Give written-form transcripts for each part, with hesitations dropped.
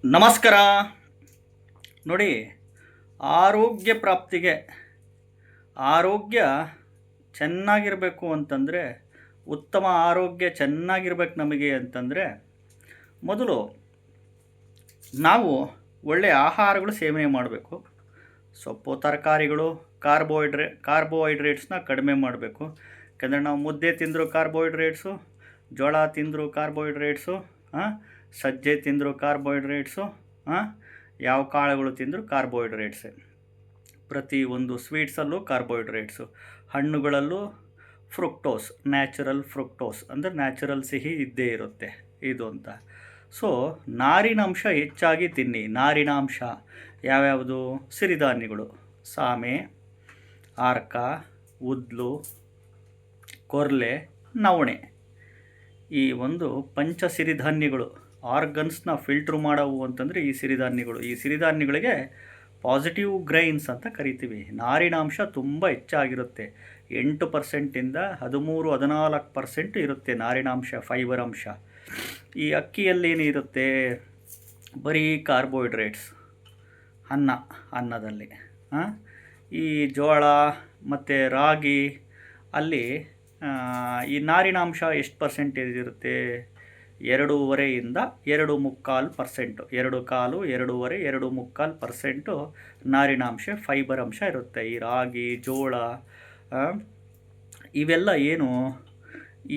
ನಮಸ್ಕಾರ. ನೋಡಿ, ಆರೋಗ್ಯ ಪ್ರಾಪ್ತಿಗೆ ಆರೋಗ್ಯ ಚೆನ್ನಾಗಿರಬೇಕು ಅಂತಂದರೆ, ಉತ್ತಮ ಆರೋಗ್ಯ ಚೆನ್ನಾಗಿರ್ಬೇಕು ನಮಗೆ ಅಂತಂದರೆ, ಮೊದಲು ನಾವು ಒಳ್ಳೆಯ ಆಹಾರಗಳು ಸೇವನೆ ಮಾಡಬೇಕು. ಸೊಪ್ಪು ತರಕಾರಿಗಳು, ಕಾರ್ಬೋಹೈಡ್ರೇಟ್ಸ್ನ ಕಡಿಮೆ ಮಾಡಬೇಕು. ಯಾಕಂದರೆ ನಾವು ಮುದ್ದೆ ತಿಂದರೂ ಕಾರ್ಬೋಹೈಡ್ರೇಟ್ಸು, ಜೋಳ ತಿಂದರೂ ಕಾರ್ಬೋಹೈಡ್ರೇಟ್ಸು, ಸಜ್ಜೆ ತಿಂದರೂ ಕಾರ್ಬೋಹೈಡ್ರೇಟ್ಸು, ಯಾವ ಕಾಳುಗಳು ತಿಂದರೂ ಕಾರ್ಬೋಹೈಡ್ರೇಟ್ಸೇ. ಪ್ರತಿ ಒಂದು ಸ್ವೀಟ್ಸಲ್ಲೂ ಕಾರ್ಬೋಹೈಡ್ರೇಟ್ಸು, ಹಣ್ಣುಗಳಲ್ಲೂ ಫ್ರುಕ್ಟೋಸ್, ನ್ಯಾಚುರಲ್ ಫ್ರುಕ್ಟೋಸ್ ಅಂದರೆ ನ್ಯಾಚುರಲ್ ಸಿಹಿ ಇದ್ದೇ ಇರುತ್ತೆ ಇದು ಅಂತ. ಸೊ ನಾರಿನಾಂಶ ಹೆಚ್ಚಾಗಿ ತಿನ್ನಿ. ನಾರಿನಾಂಶ ಯಾವ್ಯಾವುದು? ಸಿರಿಧಾನ್ಯಗಳು, ಸಾಮೆ, ಆರ್ಕ, ಉದ್ಲು, ಕೊರ್ಲೆ, ನವಣೆ. ಈ ಒಂದು ಪಂಚ ಸಿರಿಧಾನ್ಯಗಳು ಆರ್ಗನ್ಸ್ನ ಫಿಲ್ಟ್ರ್ ಮಾಡವು ಅಂತಂದರೆ ಈ ಸಿರಿಧಾನ್ಯಗಳಿಗೆ ಪಾಸಿಟಿವ್ ಗ್ರೈನ್ಸ್ ಅಂತ ಕರಿತೀವಿ. ನಾರಿನಾಂಶ ತುಂಬ ಹೆಚ್ಚಾಗಿರುತ್ತೆ. 8%ಇಂದ 13-14% ಇರುತ್ತೆ ನಾರಿನಾಂಶ, ಫೈಬರ್ ಅಂಶ. ಈ ಅಕ್ಕಿಯಲ್ಲೇನಿರುತ್ತೆ? ಬರೀ ಕಾರ್ಬೋಹೈಡ್ರೇಟ್ಸ್, ಅನ್ನದಲ್ಲಿ. ಈ ಜೋಳ ಮತ್ತು ರಾಗಿ ಅಲ್ಲಿ ಈ ನಾರಿನಾಂಶ ಎಷ್ಟು ಪರ್ಸೆಂಟೇಜ್ ಇರುತ್ತೆ? 2.5% 2.25%, 2.25% ನಾರಿನಾಂಶ, ಫೈಬರ್ ಅಂಶ ಇರುತ್ತೆ. ಈ ರಾಗಿ, ಜೋಳ ಇವೆಲ್ಲ ಏನು?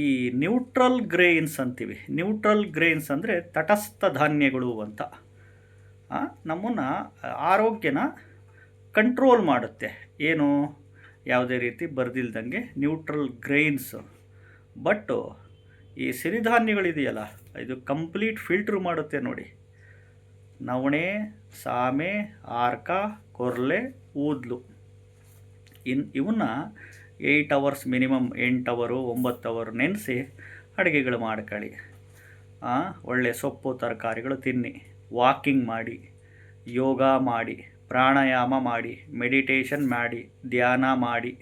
ಈ ನ್ಯೂಟ್ರಲ್ ಗ್ರೇನ್ಸ್ ಅಂತೀವಿ. ನ್ಯೂಟ್ರಲ್ ಗ್ರೇನ್ಸ್ ಅಂದರೆ ತಟಸ್ಥ ಧಾನ್ಯಗಳು ಅಂತ. ನಮ್ಮನ್ನು ಆರೋಗ್ಯನ ಕಂಟ್ರೋಲ್ ಮಾಡುತ್ತೆ. ಏನು? ಯಾವುದೇ ರೀತಿ ಬರ್ದಿಲ್ದಂಗೆ ನ್ಯೂಟ್ರಲ್ ಗ್ರೈನ್ಸ್. ಬಟ್ಟು ಈ ಸಿರಿಧಾನ್ಯಗಳಿದೆಯಲ್ಲ, ಇದು ಕಂಪ್ಲೀಟ್ ಫಿಲ್ಟ್ರ್ ಮಾಡುತ್ತೆ ನೋಡಿ. ನವಣೆ, ಸಾಮೆ, ಆರ್ಕ, ಕೊರ್ಲೆ, ಊದ್ಲು, ಇವನ್ನ 8 ಅವರ್ಸ್ ಮಿನಿಮಮ್, 8 ಅವರು 9 ಅವರು ನೆನೆಸಿ ಅಡುಗೆಗಳು ಮಾಡ್ಕೊಳ್ಳಿ. ಒಳ್ಳೆ ಸೊಪ್ಪು ತರಕಾರಿಗಳು ತಿನ್ನಿ, ವಾಕಿಂಗ್ ಮಾಡಿ, ಯೋಗ ಮಾಡಿ, ಪ್ರಾಣಾಯಾಮ ಮಾಡಿ, ಮೆಡಿಟೇಷನ್ ಮಾಡಿ, ಧ್ಯಾನ ಮಾಡಿ,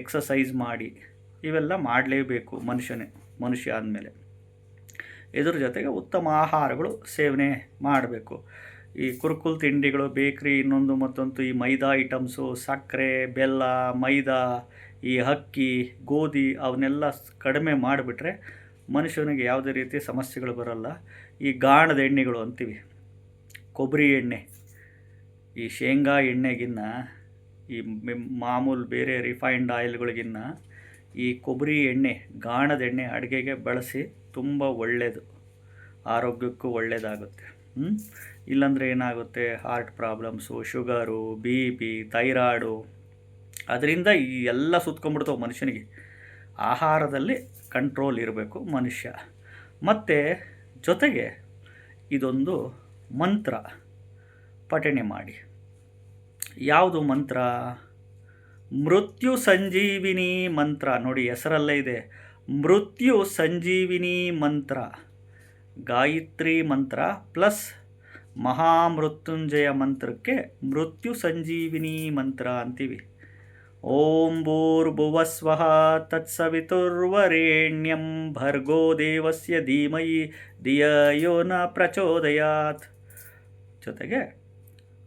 ಎಕ್ಸಸೈಸ್ ಮಾಡಿ. ಇವೆಲ್ಲ ಮಾಡಲೇಬೇಕು ಮನುಷ್ಯ ಆದಮೇಲೆ. ಇದ್ರ ಜೊತೆಗೆ ಉತ್ತಮ ಆಹಾರಗಳು ಸೇವನೆ ಮಾಡಬೇಕು. ಈ ಕುರುಕುಲು ತಿಂಡಿಗಳು, ಬೇಕ್ರಿ, ಇನ್ನೊಂದು ಮತ್ತೊಂದು, ಈ ಮೈದಾ ಐಟಮ್ಸು, ಸಕ್ಕರೆ, ಬೆಲ್ಲ, ಮೈದಾ, ಈ ಅಕ್ಕಿ, ಗೋಧಿ ಅವನ್ನೆಲ್ಲ ಕಡಿಮೆ ಮಾಡಿಬಿಟ್ರೆ ಮನುಷ್ಯನಿಗೆ ಯಾವುದೇ ರೀತಿ ಸಮಸ್ಯೆಗಳು ಬರೋಲ್ಲ. ಈ ಗಾಣದ ಎಣ್ಣೆಗಳು ಅಂತೀವಿ, ಕೊಬ್ಬರಿ ಎಣ್ಣೆ, ಈ ಶೇಂಗಾ ಎಣ್ಣೆಗಿನ್ನ, ಈ ಮಾಮೂಲು ಬೇರೆ ರಿಫೈನ್ಡ್ ಆಯಿಲ್ಗಳಿಗಿನ್ನ ಈ ಕೊಬ್ಬರಿ ಎಣ್ಣೆ, ಗಾಣದ ಎಣ್ಣೆ ಅಡುಗೆಗೆ ಬಳಸಿ. ತುಂಬ ಒಳ್ಳೆಯದು, ಆರೋಗ್ಯಕ್ಕೂ ಒಳ್ಳೆಯದಾಗುತ್ತೆ. ಇಲ್ಲಾಂದರೆ ಏನಾಗುತ್ತೆ? Heart problems, sugar, BP, thyroid, ಅದರಿಂದ ಈ ಎಲ್ಲ ಸುತ್ಕೊಂಡ್ಬಿಡ್ತಾವೆ ಮನುಷ್ಯನಿಗೆ. ಆಹಾರದಲ್ಲಿ ಕಂಟ್ರೋಲ್ ಇರಬೇಕು ಮನುಷ್ಯ. ಮತ್ತು ಜೊತೆಗೆ ಇದೊಂದು ಮಂತ್ರ ಪಠಣೆ ಮಾಡಿ. ಯಾವುದು ಮಂತ್ರ? ಮೃತ್ಯು ಸಂಜೀವಿನಿ ಮಂತ್ರ. ನೋಡಿ, ಹೆಸರಲ್ಲೇ ಇದೆ, ಮೃತ್ಯು ಸಂಜೀವಿನಿ ಮಂತ್ರ. ಗಾಯತ್ರಿ ಮಂತ್ರ ಪ್ಲಸ್ ಮಹಾಮೃತ್ಯುಂಜಯ ಮಂತ್ರಕ್ಕೆ ಮೃತ್ಯು ಸಂಜೀವಿನಿ ಮಂತ್ರ ಅಂತೀವಿ. ಓಂ ಭೂರ್ಭುವಸ್ವಃ ತತ್ಸವಿತುರ್ವರೇಣ್ಯಂ ಭರ್ಗೋ ದೇವಸ್ಯ ಧೀಮಹಿ ಧಿಯೋ ಯೋ ನ ಪ್ರಚೋದಯಾತ್. ಜೊತೆಗೆ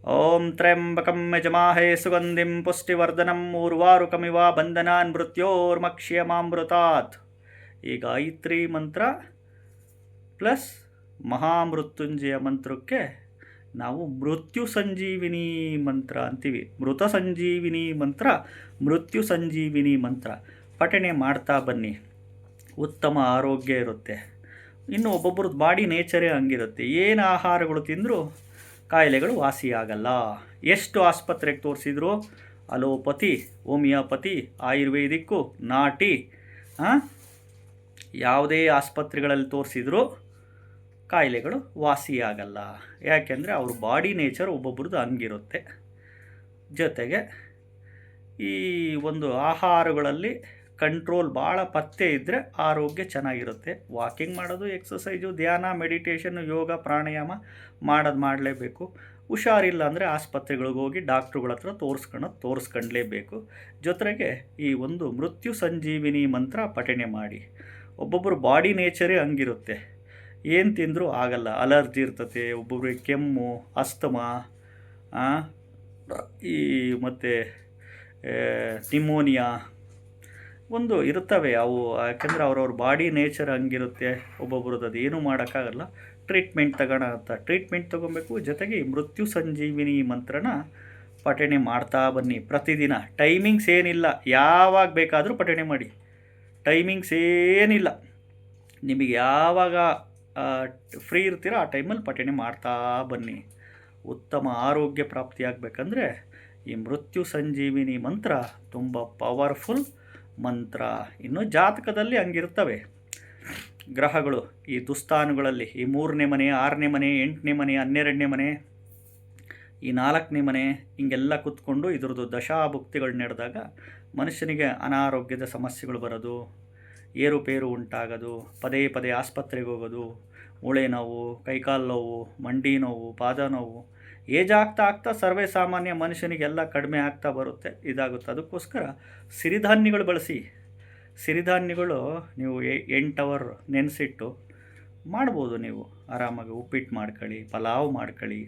ಓಂ ತ್ರ್ಯಂಬಕಂ ಯಜಮಾಹೇ ಸುಗಂಧಿಂ ಪುಷ್ಟಿವರ್ಧನಂ ಊರ್ವಾರುಕಮಿವ ಬಂಧನಾನ್ ಮೃತ್ಯೋರ್ಮಕ್ಷ್ಯಮಾಮೃತಾತ್. ಈ ಗಾಯತ್ರಿ ಮಂತ್ರ ಪ್ಲಸ್ ಮಹಾಮೃತ್ಯುಂಜಯ ಮಂತ್ರಕ್ಕೆ ನಾವು ಮೃತ್ಯು ಸಂಜೀವಿನಿ ಮಂತ್ರ ಅಂತೀವಿ. ಮೃತ ಸಂಜೀವಿನಿ ಮಂತ್ರ, ಮೃತ್ಯು ಸಂಜೀವಿನಿ ಮಂತ್ರ ಪಠಣೆ ಮಾಡ್ತಾ ಬನ್ನಿ. ಉತ್ತಮ ಆರೋಗ್ಯ ಇರುತ್ತೆ. ಇನ್ನು ಒಬ್ಬೊಬ್ಬರದ್ದು ಬಾಡಿ ನೇಚರೇ ಹಂಗಿರುತ್ತೆ. ಏನು ಆಹಾರಗಳು ತಿಂದರೂ ಕಾಯಿಲೆಗಳು ವಾಸಿಯಾಗಲ್ಲ. ಎಷ್ಟು ಆಸ್ಪತ್ರೆಗೆ ತೋರಿಸಿದ್ರು, ಅಲೋಪತಿ, ಹೋಮಿಯೋಪತಿ, ಆಯುರ್ವೇದಿಕ್ಕು, ನಾಟಿ, ಯಾವುದೇ ಆಸ್ಪತ್ರೆಗಳಲ್ಲಿ ತೋರಿಸಿದ್ರು ಕಾಯಿಲೆಗಳು ವಾಸಿಯಾಗಲ್ಲ. ಯಾಕೆಂದರೆ ಅವ್ರ ಬಾಡಿ ನೇಚರ್ ಒಬ್ಬೊಬ್ರದ್ದು ಹಂಗಿರುತ್ತೆ. ಜೊತೆಗೆ ಈ ಒಂದು ಆಹಾರಗಳಲ್ಲಿ ಕಂಟ್ರೋಲ್ ಭಾಳ ಪತ್ತೆ ಇದ್ದರೆ ಆರೋಗ್ಯ ಚೆನ್ನಾಗಿರುತ್ತೆ. ವಾಕಿಂಗ್ ಮಾಡೋದು, ಎಕ್ಸಸೈಜು, ಧ್ಯಾನ, ಮೆಡಿಟೇಷನ್ನು, ಯೋಗ, ಪ್ರಾಣಾಯಾಮ ಮಾಡಲೇಬೇಕು. ಹುಷಾರಿಲ್ಲ ಅಂದರೆ ಆಸ್ಪತ್ರೆಗಳಿಗೆ ಹೋಗಿ ಡಾಕ್ಟ್ರುಗಳ ಹತ್ರ ತೋರಿಸ್ಕೊಂಡ್ಲೇಬೇಕು. ಜೊತೆಗೆ ಈ ಒಂದು ಮೃತ್ಯು ಸಂಜೀವಿನಿ ಮಂತ್ರ ಪಠಣೆ ಮಾಡಿ. ಒಬ್ಬೊಬ್ಬರು ಬಾಡಿ ನೇಚರೇ ಹಂಗಿರುತ್ತೆ. ಏನು ತಿಂದರೂ ಆಗಲ್ಲ, ಅಲರ್ಜಿ ಇರ್ತತೆ, ಒಬ್ಬೊಬ್ರಿಗೆ ಕೆಮ್ಮು, ಅಸ್ತಮಾ, ಈ ಮತ್ತು ನಿಮೋನಿಯಾ ಒಂದು ಇರ್ತವೆ ಅವು. ಯಾಕೆಂದರೆ ಅವ್ರವ್ರ ಬಾಡಿ ನೇಚರ್ ಹಂಗಿರುತ್ತೆ, ಒಬ್ಬೊಬ್ರದ್ದು ಅದು ಏನೂ ಮಾಡೋಕ್ಕಾಗಲ್ಲ. ಟ್ರೀಟ್ಮೆಂಟ್ ತಗೋಣ ಅಂತ ಟ್ರೀಟ್ಮೆಂಟ್ ತೊಗೊಬೇಕು. ಜೊತೆಗೆ ಈ ಮೃತ್ಯು ಸಂಜೀವಿನಿ ಮಂತ್ರನ ಪಠಣೆ ಮಾಡ್ತಾ ಬನ್ನಿ ಪ್ರತಿದಿನ. ಟೈಮಿಂಗ್ಸ್ ಏನಿಲ್ಲ, ಯಾವಾಗ ಬೇಕಾದರೂ ಪಠಣೆ ಮಾಡಿ, ಟೈಮಿಂಗ್ಸ್ ಏನಿಲ್ಲ. ನಿಮಗೆ ಯಾವಾಗ ಫ್ರೀ ಇರ್ತೀರೋ ಆ ಟೈಮಲ್ಲಿ ಪಠಣೆ ಮಾಡ್ತಾ ಬನ್ನಿ. ಉತ್ತಮ ಆರೋಗ್ಯ ಪ್ರಾಪ್ತಿಯಾಗಬೇಕಂದ್ರೆ ಈ ಮೃತ್ಯು ಸಂಜೀವಿನಿ ಮಂತ್ರ ತುಂಬ ಪವರ್ಫುಲ್ ಮಂತ್ರ. ಇನ್ನು ಜಾತಕದಲ್ಲಿ ಹಂಗಿರ್ತವೆ ಗ್ರಹಗಳು, ಈ ದುಸ್ಥಾನಗಳಲ್ಲಿ ಈ 3ನೇ ಮನೆ, 6ನೇ ಮನೆ, 8ನೇ ಮನೆ, 12ನೇ ಮನೆ, ಈ 4ನೇ ಮನೆ ಹಿಂಗೆಲ್ಲ ಕೂತ್ಕೊಂಡು ಇದ್ರದ್ದು ದಶಾಭುಕ್ತಿಗಳು ನಡೆದಾಗ ಮನುಷ್ಯನಿಗೆ ಅನಾರೋಗ್ಯದ ಸಮಸ್ಯೆಗಳು ಬರೋದು, ಏರುಪೇರು ಉಂಟಾಗೋದು, ಪದೇ ಪದೇ ಆಸ್ಪತ್ರೆಗೆ ಹೋಗೋದು, ಮೂಳೆ ನೋವು, ಕೈಕಾಲು ನೋವು, ಮಂಡಿ ನೋವು, ಪಾದ ನೋವು, ಏಜ್ ಆಗ್ತಾ ಸರ್ವೇ ಸಾಮಾನ್ಯ ಮನುಷ್ಯನಿಗೆಲ್ಲ ಕಡಿಮೆ ಆಗ್ತಾ ಬರುತ್ತೆ, ಇದಾಗುತ್ತೆ. ಅದಕ್ಕೋಸ್ಕರ ಸಿರಿಧಾನ್ಯಗಳು ಬಳಸಿ. ಸಿರಿಧಾನ್ಯಗಳು ನೀವು 8 ಅವರ್ ನೆನೆಸಿಟ್ಟು ಮಾಡ್ಬೋದು. ನೀವು ಆರಾಮಾಗಿ ಉಪ್ಪಿಟ್ಟು ಮಾಡ್ಕೊಳ್ಳಿ, ಪಲಾವ್ ಮಾಡ್ಕೊಳ್ಳಿ,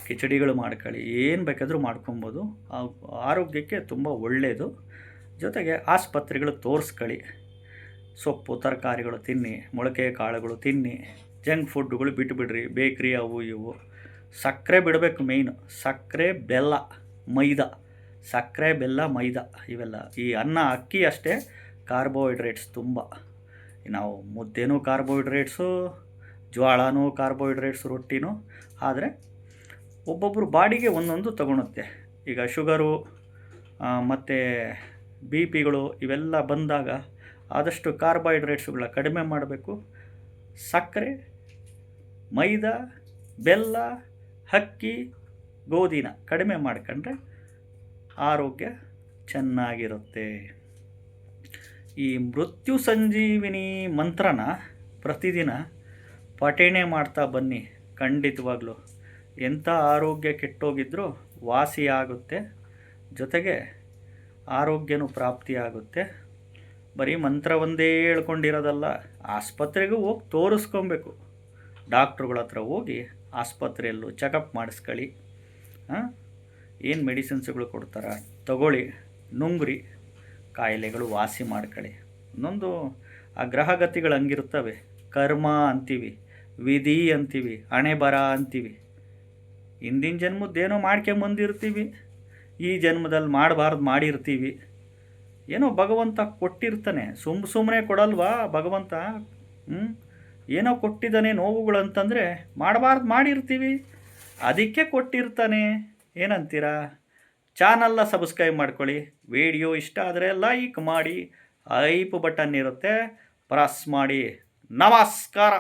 ಕಿಚಡಿಗಳು ಮಾಡ್ಕೊಳ್ಳಿ, ಏನು ಬೇಕಾದರೂ ಮಾಡ್ಕೊಬೋದು. ಆರೋಗ್ಯಕ್ಕೆ ತುಂಬ ಒಳ್ಳೆಯದು. ಜೊತೆಗೆ ಆಸ್ಪತ್ರೆಗಳು ತೋರಿಸ್ಕೊಳ್ಳಿ. ಸೊಪ್ಪು ತರಕಾರಿಗಳು ತಿನ್ನಿ, ಮೊಳಕೆ ಕಾಳುಗಳು ತಿನ್ನಿ, ಜಂಕ್ ಫುಡ್ಡುಗಳು ಬಿಟ್ಟುಬಿಡ್ರಿ, ಬೇಕ್ರಿ ಅವು ಇವು. ಸಕ್ಕರೆ ಬಿಡಬೇಕು ಮೇಯ್ನು. ಸಕ್ಕರೆ, ಬೆಲ್ಲ, ಮೈದಾ. ಸಕ್ಕರೆ, ಬೆಲ್ಲ, ಮೈದಾ ಇವೆಲ್ಲ. ಈ ಅನ್ನ, ಅಕ್ಕಿ ಅಷ್ಟೇ ಕಾರ್ಬೋಹೈಡ್ರೇಟ್ಸ್ ತುಂಬ. ನಾವು ಮುದ್ದೆನೂ ಕಾರ್ಬೋಹೈಡ್ರೇಟ್ಸು, ಜ್ವಾಳನೂ ಕಾರ್ಬೋಹೈಡ್ರೇಟ್ಸ್, ರೊಟ್ಟಿನೂ. ಆದರೆ ಒಬ್ಬೊಬ್ಬರು ಬಾಡಿಗೆ ಒಂದೊಂದು ತಗೊಳುತ್ತೆ. ಈಗ ಶುಗರು ಮತ್ತು ಬಿ ಪಿಗಳು ಇವೆಲ್ಲ ಬಂದಾಗ ಆದಷ್ಟು ಕಾರ್ಬೋಹೈಡ್ರೇಟ್ಸ್ಗಳ ಕಡಿಮೆ ಮಾಡಬೇಕು. ಸಕ್ಕರೆ, ಮೈದಾ, ಬೆಲ್ಲ, ಅಕ್ಕಿ, ಗೋಧಿನ ಕಡಿಮೆ ಮಾಡ್ಕೊಂಡ್ರೆ ಆರೋಗ್ಯ ಚೆನ್ನಾಗಿರುತ್ತೆ. ಈ ಮೃತ್ಯು ಸಂಜೀವಿನಿ ಮಂತ್ರನ ಪ್ರತಿದಿನ ಪಠಣೆ ಮಾಡ್ತಾ ಬನ್ನಿ. ಖಂಡಿತವಾಗ್ಲೂ ಎಂಥ ಆರೋಗ್ಯ ಕೆಟ್ಟೋಗಿದ್ರೂ ವಾಸಿಯಾಗುತ್ತೆ. ಜೊತೆಗೆ ಆರೋಗ್ಯನೂ ಪ್ರಾಪ್ತಿಯಾಗುತ್ತೆ. ಬರೀ ಮಂತ್ರ ಒಂದೇ ಹೇಳ್ಕೊಂಡಿರೋದಲ್ಲ, ಆಸ್ಪತ್ರೆಗೂ ಹೋಗಿ ತೋರಿಸ್ಕೊಬೇಕು. ಡಾಕ್ಟ್ರುಗಳ ಹತ್ರ ಹೋಗಿ ಆಸ್ಪತ್ರೆಯಲ್ಲೂ ಚೆಕಪ್ ಮಾಡಿಸ್ಕೊಳ್ಳಿ. ಏನು ಮೆಡಿಸಿನ್ಸ್ಗಳು ಕೊಡ್ತಾರೆ ತಗೊಳ್ಳಿ, ನುಂಗ್ರಿ, ಕಾಯಿಲೆಗಳು ವಾಸಿ ಮಾಡ್ಕೊಳ್ಳಿ. ಇನ್ನೊಂದು ಆ ಗ್ರಹಗತಿಗಳು ಹಂಗಿರ್ತವೆ. ಕರ್ಮ ಅಂತೀವಿ, ವಿಧಿ ಅಂತೀವಿ, ಹಣೆ ಬರ ಅಂತೀವಿ. ಹಿಂದಿನ ಜನ್ಮದ್ದೇನೋ ಮಾಡ್ಕೊಂಬಂದಿರ್ತೀವಿ, ಈ ಜನ್ಮದಲ್ಲಿ ಮಾಡಬಾರ್ದು ಮಾಡಿರ್ತೀವಿ. ಏನೋ ಭಗವಂತ ಕೊಟ್ಟಿರ್ತಾನೆ, ಸುಮ್ಮನೆ ಕೊಡಲ್ವಾ ಭಗವಂತ? ಏನೋ ಕೊಟ್ಟಿದ್ದಾನೆ ನೋವುಗಳು ಅಂತಂದರೆ ಮಾಡಬಾರ್ದು ಮಾಡಿರ್ತೀವಿ, ಅದಕ್ಕೆ ಕೊಟ್ಟಿರ್ತಾನೆ. ಏನಂತೀರಾ? ಚಾನಲ್ನ ಸಬ್ಸ್ಕ್ರೈಬ್ ಮಾಡ್ಕೊಳ್ಳಿ. ವಿಡಿಯೋ ಇಷ್ಟ ಆದರೆ ಲೈಕ್ ಮಾಡಿ, ಐಪ್ ಬಟನ್ ಇರುತ್ತೆ, ಪ್ರೆಸ್ ಮಾಡಿ. ನಮಸ್ಕಾರ.